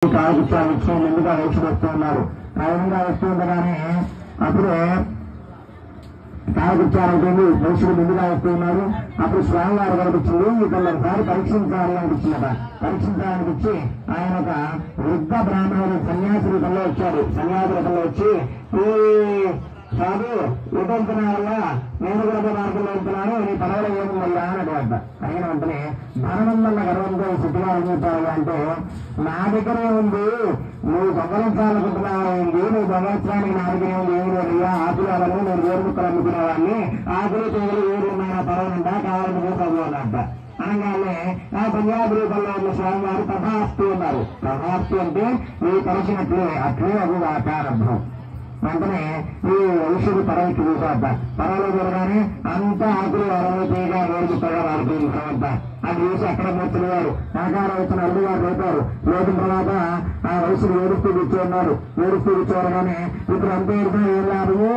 కాలకృత్యాలు ఇచ్చి ముందుగా వచ్చి వస్తున్నారు. ఆ విధంగా వస్తూ ఉండగానే అప్పుడు కాలకృత్యాలు ఉంటుంది. మనుషులు ముందుగా వస్తూ ఉన్నారు. అప్పుడు స్వామివారు కనిపించింది. కొందరిసారి పరీక్షించాలి అనిపించిందట. పరీక్షించడానికి వచ్చి ఆయన ఒక వృద్ధ బ్రాహ్మణుడు సన్యాసి రూపంలో వచ్చాడు. సన్యాసి రూపంలో వచ్చి ఈ కాదు ఎటు వెళ్తున్నారల్లా, నేను కూడా మార్గంలో వెళ్తున్నాను, నీ పదవులో ఏముందయ్యా అని అడిగాట. అయిన వెంటనే ధనం వల్ల గర్వంతో సిద్ధిగా అడుగుతావు అంటే, నా దగ్గరే ఉంది, నువ్వు దొంగలించాలనుకుంటున్నావు ఏంటి, నువ్వు దొంగలించడానికి నా దగ్గర ఉంది ఏమి లేదయ్యా, ఆకులు అవన్నీ నేను వేరు ముక్కలు అమ్ముకునేవాడిని, ఆకులు తేగలు వేరు ఉన్నాయన పదవులంట, కావాలని చదువు అన్నట్ట. అనగానే ఆ పంజాబ్ రూపంలో ఉన్న స్వామి వారు తథాస్తు ఉన్నారు. తథాస్తు అంటే నువ్వు తలచినట్లే అట్లే అది ప్రారంభం. వెంటనే ఈ ఔషధి పడవకి చూసాట. పడవలో జరగానే అంతా ఆకులు అరవై తీగా వేడుకగా మారుతుంది అంతా. అది చూసి అక్కడ మూర్చున్నారు. ఆకారం వచ్చిన అల్లు గారు లేపారు. లేచిన తర్వాత ఆ వయసులు ఏడుస్తూ కూర్చోన్నారు. ఏడుస్తూ కూర్చోవగానే ఇప్పుడు అంతే ఏం లాభము,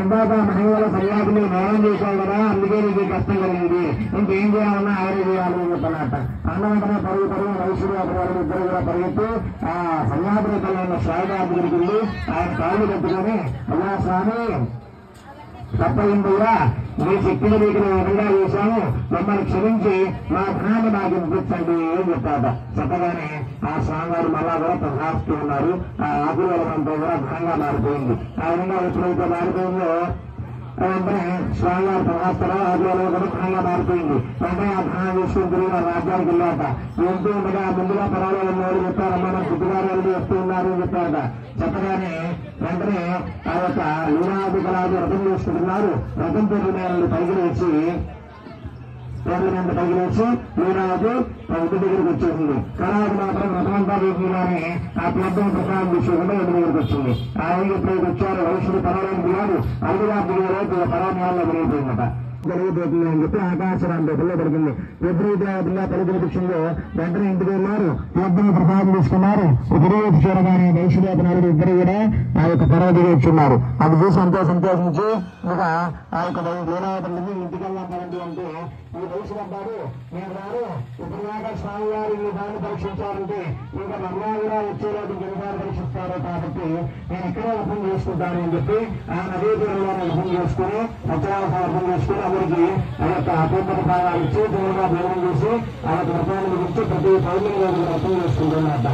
ఇందాక మహిళల సన్యాసిని నేరం చేశావు కదా, అందుకే నీకు కష్టం కలిగింది, ఇంకేం చేయాలన్నా ఆయనే చేయాలి అని చెప్పన్నట్ట. అన్న వెంటనే పరుగు వయసులు అప్పుడు ఇద్దరు కూడా పరిగెత్తి ఆ సన్యాసిలో ఉన్న స్వామివారి దొరికింది. ఆయన కాళ్ళు కట్టుకొని, అయ్యా స్వామి తప్పయిందయ్యా, మీ శక్తిని మీకు నేను విధంగా చేశాను, మమ్మల్ని క్షమించి మా ధనాన్ని నాకు ఇప్పించండి అని చెప్పాట. చెప్పగానే ఆ స్వామివారు మళ్ళా కూడా ప్రకాశిస్తూ ఉన్నారు. ఆ ఆకుల అంతా కూడా ధనంగా మారిపోయింది. ఆ విధంగా ఎప్పుడైతే మారిపోయిందో వెంటనే స్వామివారు ప్రకాశిస్తారో ఆకులలో కూడా ధనంగా మారిపోయింది. వెంటనే ఆ ధనాన్ని తీసుకుని తిరిగి రాజ్యానికి వెళ్ళాట. వెళ్తూ ఉండగా ముందుగా పర్వాలేదు ఉన్నవాళ్ళు చెప్పారమ్మా, నా బుద్ధిగారు వస్తూ ఉన్నారు అని చెప్పారట. చెప్పగానే వెంటనే ఆ యొక్క లీలాది కళాది రథం చేసుకుంటున్నారు. రథం పేరు పైకి వచ్చి పైకి వచ్చి లీలాది ఇంటి దగ్గరికి వచ్చేసింది. కళాది మాత్రం రథమంతా వేసిగానే ఆ ప్లబ్బం ప్రసాదం తీసుకోకుండా ఇంటి దగ్గరికి వచ్చింది. ఆ ఇంటికి ఎప్పుడైతే వచ్చారు వయసుడు పర్వాలేదు దిగాడు. అడుగుగా దిగారు పర్వాణాల్లో పెరిగిపోయిందట. జరిగిపోతుంది అని చెప్పి ఆకాశరాం పేపర్లో పడుతుంది. ఎప్పుడైతే విధంగా పరిగెత్తిందో వెంటనే ఇంటికి వెళ్ళారు. యొద్దని ప్రసాదం తీసుకున్నారు. ఒకరోజు చూడగానే వైశ్యనాథుడు ఇద్దరు కూడా ఆ యొక్క పర్వతి వచ్చున్నారు. అది చూసి ఎంతో సంతోషించి ఇక ఆ యొక్క లీలావతి ఇంటికి వెళ్ళాలండి అంటే ఈ వైశ్యనాథుడు నేను రారు, ఇప్పుడు దాకా స్వామివారు ఈ దాన్ని పరీక్షించాలంటే ఇంకా మమ్మల్ని కూడా వచ్చేలోకి ఎన్నిసార్లు పరీక్షిస్తారు కాబట్టి నేను ఇక్కడే అర్థం చేసుకుంటాను అని చెప్పి ఆ నదీ తీరంలో అర్థం చేసుకుని సత్యావసరం అర్థం చేసుకుని అందరికీ ఆ యొక్క అపూర్వ భాగాలు ఇచ్చి దేవుడుగా భోజనం చేసి ఆ యొక్క వ్రతాన్ని గురించి ప్రతి పౌర్ణమి అర్థం చేసుకుంటున్నట్ట.